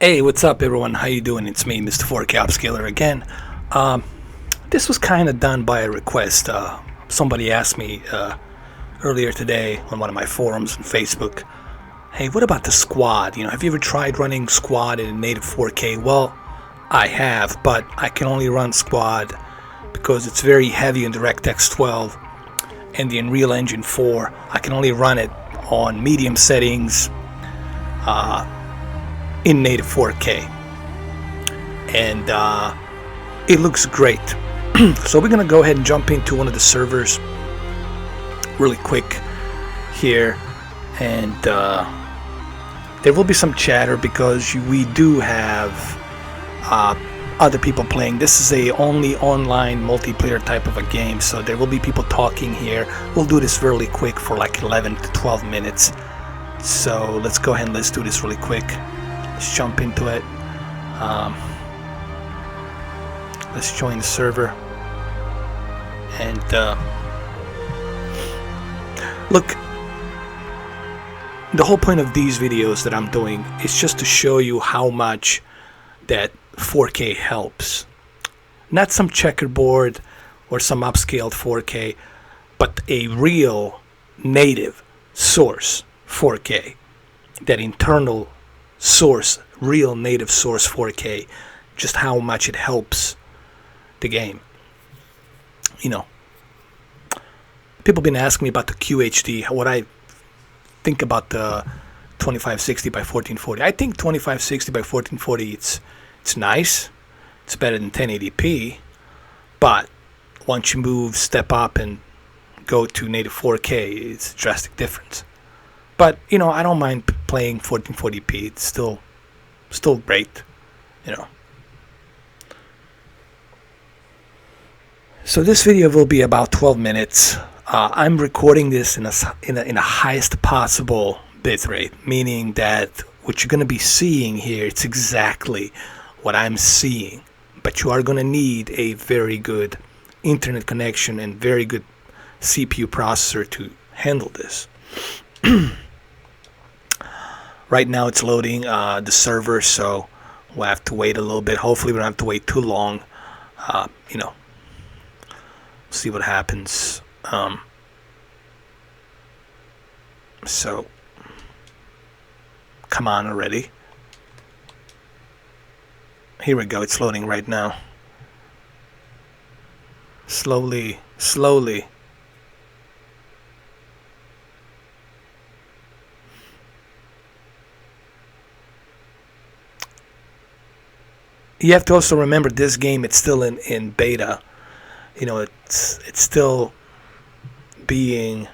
Hey, what's up, everyone? How you doing? It's me, Mr. 4K Upscaler again. Um, this was kind of done by a request. Somebody asked me earlier today on one of my forums on Facebook, hey, what about the squad? Have you ever tried running squad in native 4K? Well, I have, but I can only run squad because it's very heavy in DirectX 12 and the Unreal Engine 4. I can only run it on medium settings in native 4K, and it looks great. So we're gonna go ahead and jump into one of the servers really quick here, and there will be some chatter because we do have other people playing. This is a only online multiplayer type of a game, so there will be people talking here. We'll do this really quick for like 11 to 12 minutes. So let's go ahead and let's do this really quick. Let's jump into it. Let's join the server. And look, the whole point of these videos that I'm doing is just to show you how much that 4K helps. Not some checkerboard or some upscaled 4K, but a real native source 4K. That internal source, real native source 4K, just how much it helps the game. People been asking me about the QHD, what I think about the 2560 by 1440. I think 2560 by 1440, it's nice. It's better than 1080p, but once you step up and go to native 4K, it's a drastic difference. But I don't mind playing 1440p. It's still great, So this video will be about 12 minutes. I'm recording this in a highest possible bitrate, meaning that what you're going to be seeing here, it's exactly what I'm seeing. But you are going to need a very good internet connection and very good CPU processor to handle this. Right now it's loading the server, so we'll have to wait a little bit. Hopefully we don't have to wait too long. See what happens. So come on already. Here we go. It's loading right now. Slowly. You have to also remember this game, it's still in beta. It's still being...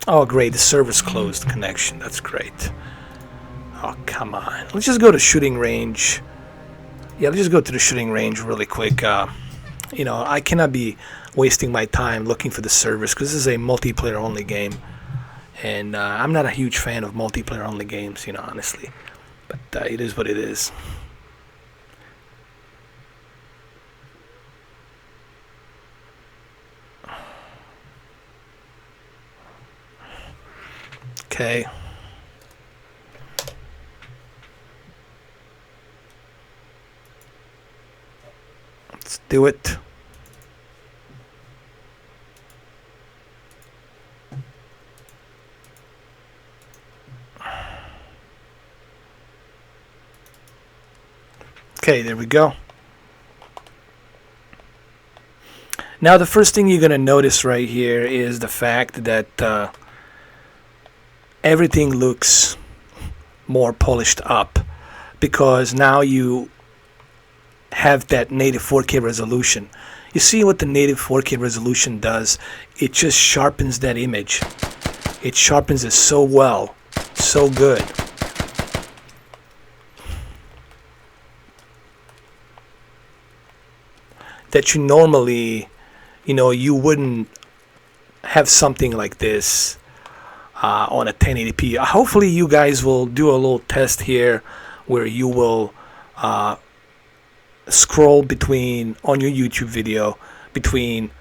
Oh, great, the server's closed connection. That's great. Oh, come on. Let's just go to shooting range. Yeah, let's just go to the shooting range really quick. I cannot be wasting my time looking for the servers because this is a multiplayer-only game. And I'm not a huge fan of multiplayer-only games, honestly. But it is what it is. Okay. Let's do it. Okay, there we go. Now the first thing you're going to notice right here is the fact that everything looks more polished up because now you have that native 4K resolution. You see what the native 4K resolution does? It just sharpens that image. It sharpens it so well, so good. That you normally, you wouldn't have something like this on a 1080p. Hopefully you guys will do a little test here where you will scroll on your YouTube video between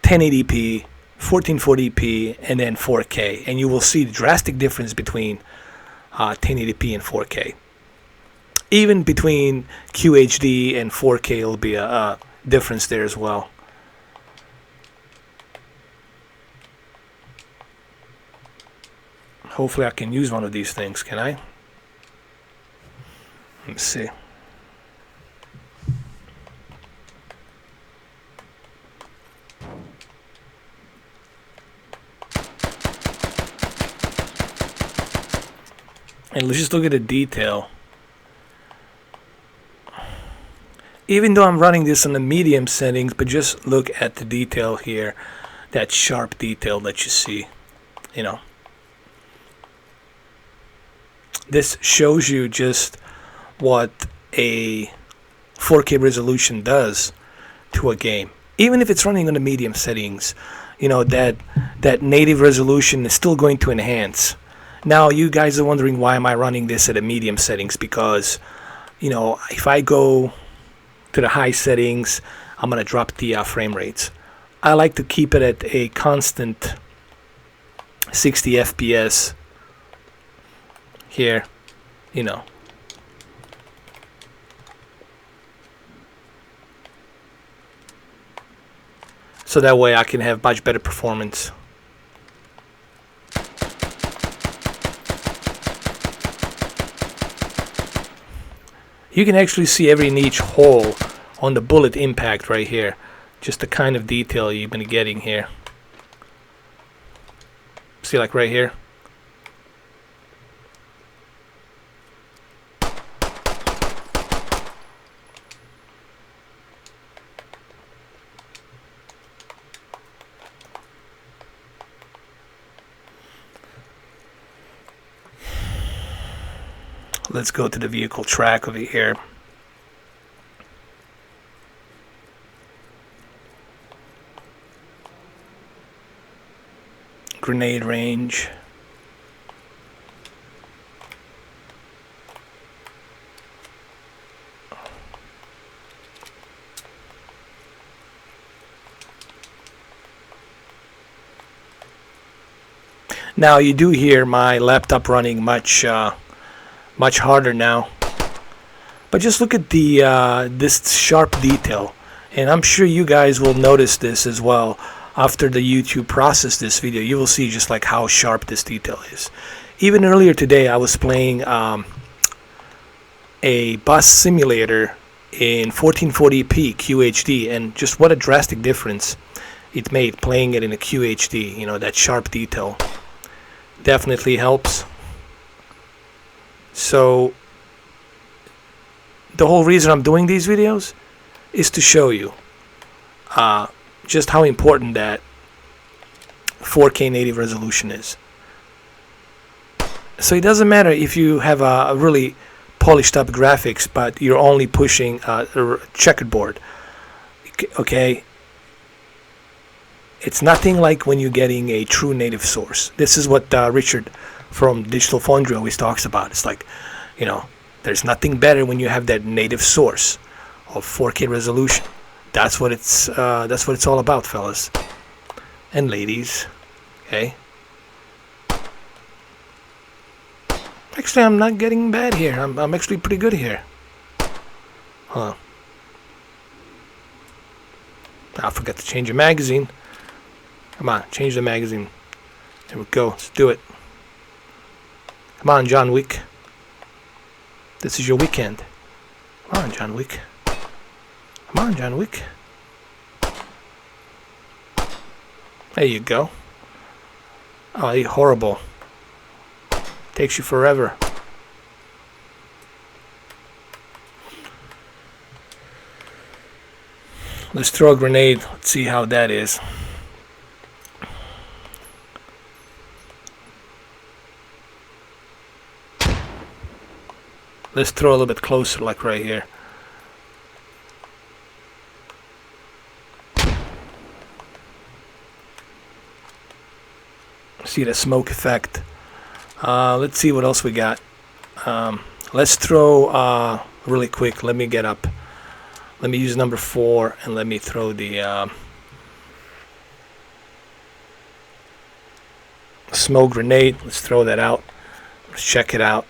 1080p, 1440p, and then 4K, and you will see the drastic difference between 1080p and 4K. Even between QHD and 4K, it'll be a difference there as well. Hopefully I can use one of these things, can I? Let's see. And let's just look at the detail. Even though I'm running this on the medium settings, but just look at the detail here. That sharp detail that you see, you know. This shows you just what a 4K resolution does to a game. Even if it's running on the medium settings, you know, that native resolution is still going to enhance. Now you guys are wondering, why am I running this at a medium settings? Because, you know, if I go to the high settings, I'm going to drop the frame rates. I like to keep it at a constant 60 FPS here, you know. So that way I can have much better performance. You can actually see every niche hole on the bullet impact right here. Just the kind of detail you've been getting here. See, like right here. Let's go to the vehicle track over here. Grenade range. Now you do hear my laptop running much harder now, but just look at the this sharp detail, and I'm sure you guys will notice this as well. After the YouTube process this video, you will see just like how sharp this detail is. Even earlier today I was playing a bus simulator in 1440p QHD, and just what a drastic difference it made playing it in a QHD. You know, that sharp detail definitely helps. So the whole reason I'm doing these videos is to show you just how important that 4K native resolution is. So it doesn't matter if you have a really polished up graphics, but you're only pushing a checkerboard. Okay? It's nothing like when you're getting a true native source. This is what Richard from Digital Foundry always talks about. It's like, you know, there's nothing better when you have that native source of 4K resolution. That's what it's all about, fellas and ladies. Okay. Actually, I'm not getting bad here. I'm actually pretty good here. Huh. I forgot to change the magazine. Come on, change the magazine. There we go. Let's do it. Come on, John Wick. This is your weekend. Come on, John Wick. Come on, John Wick. There you go. Oh, you're horrible. Takes you forever. Let's throw a grenade. Let's see how that is. Let's throw a little bit closer, like right here. See the smoke effect. Let's see what else we got. Let's throw really quick. Let me get up. Let me use number 4 and let me throw the smoke grenade. Let's throw that out. Let's check it out.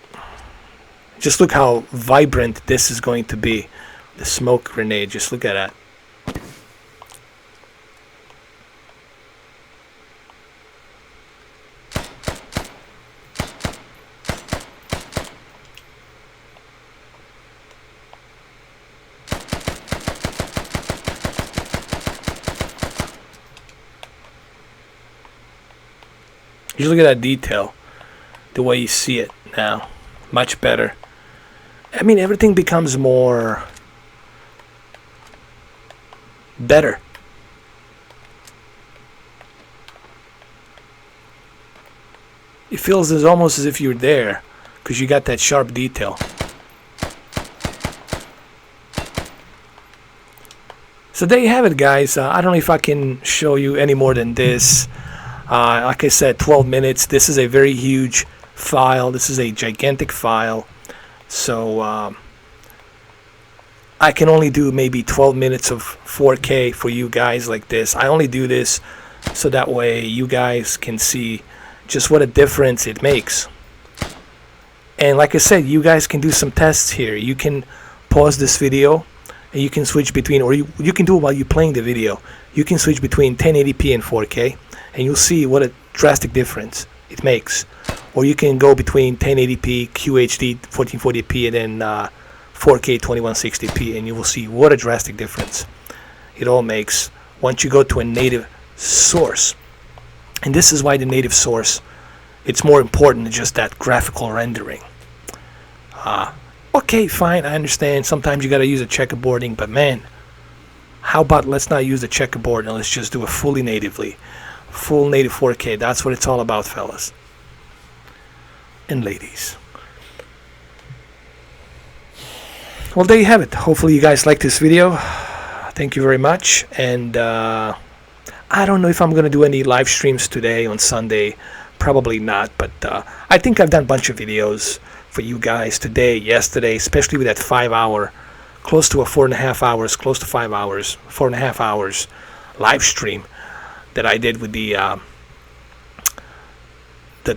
Just look how vibrant this is going to be. The smoke grenade, just look at that. Just look at that detail, the way you see it now, much better. I mean, everything becomes more better. It feels as almost as if you're there, because you got that sharp detail. So there you have it, guys. I don't know if I can show you any more than this. Like I said, 12 minutes. This is a very huge file. This is a gigantic file. So I can only do maybe 12 minutes of 4K for you guys like this. I only do this so that way you guys can see just what a difference it makes. And like I said, you guys can do some tests here. You can pause this video and you can switch between, or you can do it while you're playing the video. You can switch between 1080p and 4K, and you'll see what a drastic difference it makes. Or you can go between 1080p, QHD, 1440p, and then 4K 2160p, and you will see what a drastic difference it all makes once you go to a native source. And this is why the native source, it's more important than just that graphical rendering. Okay, fine, I understand. Sometimes you gotta use a checkerboarding, but man, how about let's not use the checkerboard and let's just do it fully natively. Full native 4K. That's what it's all about, fellas and ladies. Well, there you have it. Hopefully you guys liked this video. Thank you very much. And I don't know if I'm going to do any live streams today on Sunday. Probably not. But I think I've done a bunch of videos for you guys today, yesterday, especially with that 5 hour, close to 4.5 hours, close to 5 hours, 4.5 hours live stream that I did with the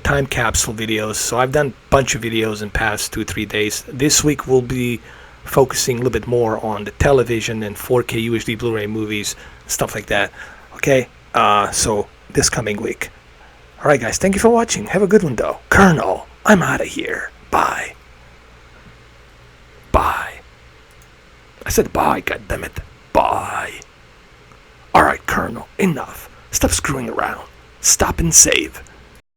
time capsule videos. So I've done a bunch of videos in past 2-3 days. This week we'll be focusing a little bit more on the television and 4K UHD Blu-ray movies, stuff like that. Okay, so this coming week. All right, guys, thank you for watching. Have a good one, though. Colonel, I'm out of here. Bye. Bye. I said bye, goddammit. Bye. All right, Colonel, enough. Stop screwing around. Stop and save.